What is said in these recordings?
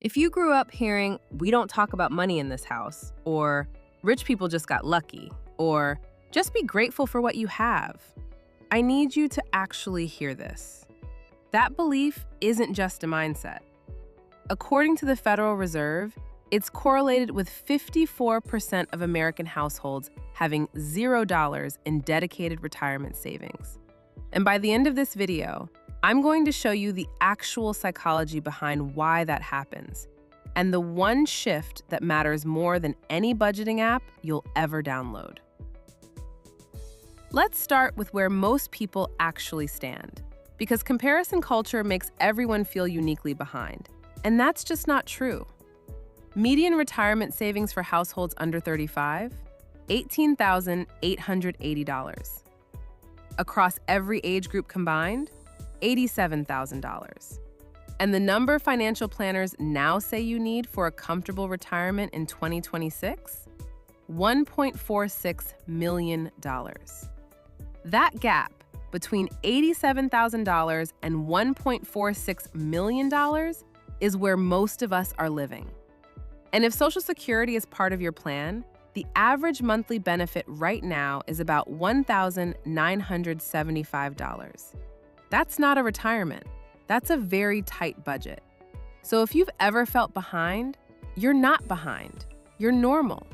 If you grew up hearing, "We don't talk about money in this house," or "Rich people just got lucky," or "Just be grateful for what you have," I need you to actually hear this. That belief isn't just a mindset. According to the Federal Reserve, it's correlated with 54% of American households having $0 in dedicated retirement savings. And by the end of this video, I'm going to show you the actual psychology behind why that happens, and the one shift that matters more than any budgeting app you'll ever download. Let's start with where most people actually stand, because comparison culture makes everyone feel uniquely behind, and that's just not true. Median retirement savings for households under 35, $18,880. Across every age group combined, $87,000. And the number financial planners now say you need for a comfortable retirement in 2026? $1.46 million. That gap between $87,000 and $1.46 million is where most of us are living. And if Social Security is part of your plan, the average monthly benefit right now is about $1,975. That's not a retirement. That's a very tight budget. So if you've ever felt behind, you're not behind. You're normal.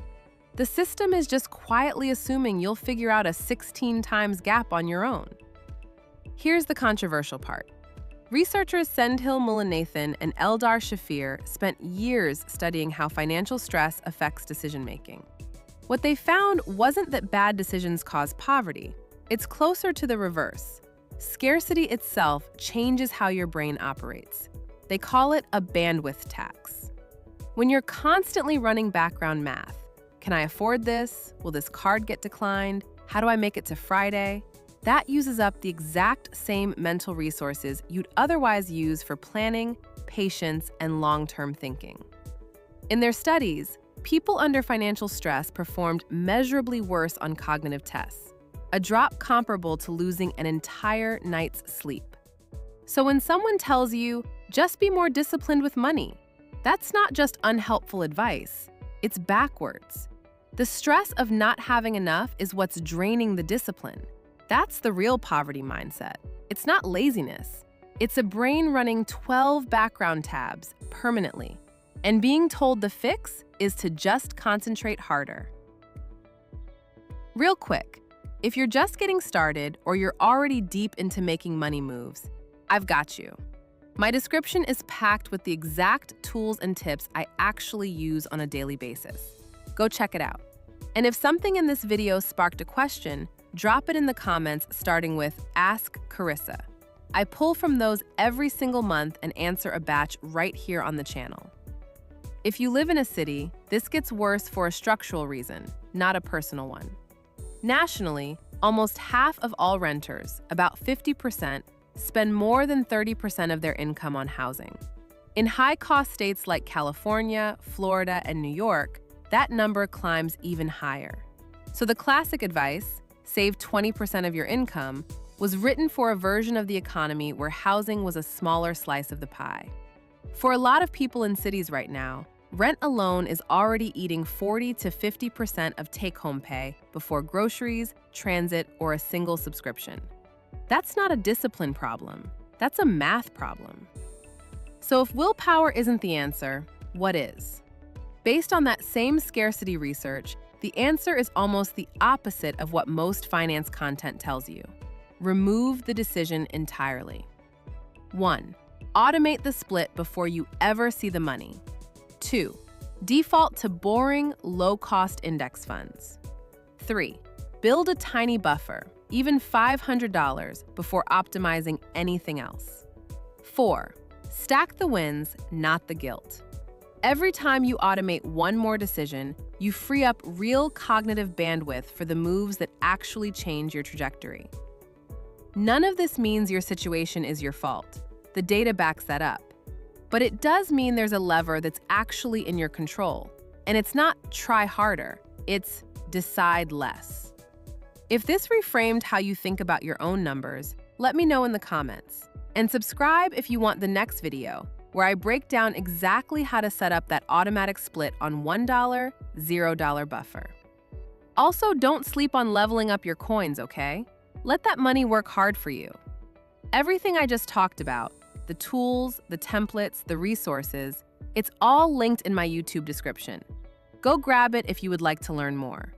The system is just quietly assuming you'll figure out a 16 times gap on your own. Here's the controversial part. Researchers Sendhil Mullainathan and Eldar Shafir spent years studying how financial stress affects decision-making. What they found wasn't that bad decisions cause poverty. It's closer to the reverse. Scarcity itself changes how your brain operates. They call it a bandwidth tax. When you're constantly running background math, can I afford this? Will this card get declined? How do I make it to Friday? That uses up the exact same mental resources you'd otherwise use for planning, patience, and long-term thinking. In their studies, people under financial stress performed measurably worse on cognitive tests, a drop comparable to losing an entire night's sleep. So when someone tells you, just be more disciplined with money, that's not just unhelpful advice, it's backwards. The stress of not having enough is what's draining the discipline. That's the real poverty mindset. It's not laziness. It's a brain running 12 background tabs permanently, and being told the fix is to just concentrate harder. Real quick, if you're just getting started or you're already deep into making money moves, I've got you. My description is packed with the exact tools and tips I actually use on a daily basis. Go check it out. And if something in this video sparked a question, drop it in the comments starting with Ask Carissa. I pull from those every single month and answer a batch right here on the channel. If you live in a city, this gets worse for a structural reason, not a personal one. Nationally, almost half of all renters, about 50%, spend more than 30% of their income on housing. In high-cost states like California, Florida, and New York, that number climbs even higher. So the classic advice, save 20% of your income, was written for a version of the economy where housing was a smaller slice of the pie. For a lot of people in cities right now, rent alone is already eating 40 to 50% of take-home pay before groceries, transit, or a single subscription. That's not a discipline problem. That's a math problem. So if willpower isn't the answer, what is? Based on that same scarcity research, the answer is almost the opposite of what most finance content tells you. Remove the decision entirely. 1. Automate the split before you ever see the money. 2. Default to boring, low-cost index funds. 3. Build a tiny buffer, even $500, before optimizing anything else. 4. Stack the wins, not the guilt. Every time you automate one more decision, you free up real cognitive bandwidth for the moves that actually change your trajectory. None of this means your situation is your fault. The data backs that up. But it does mean there's a lever that's actually in your control. And it's not try harder, it's decide less. If this reframed how you think about your own numbers, let me know in the comments. And subscribe if you want the next video, where I break down exactly how to set up that automatic split on $1, $0 buffer. Also, don't sleep on leveling up your coins, okay? Let that money work hard for you. Everything I just talked about, the tools, the templates, the resources, it's all linked in my YouTube description. Go grab it if you would like to learn more.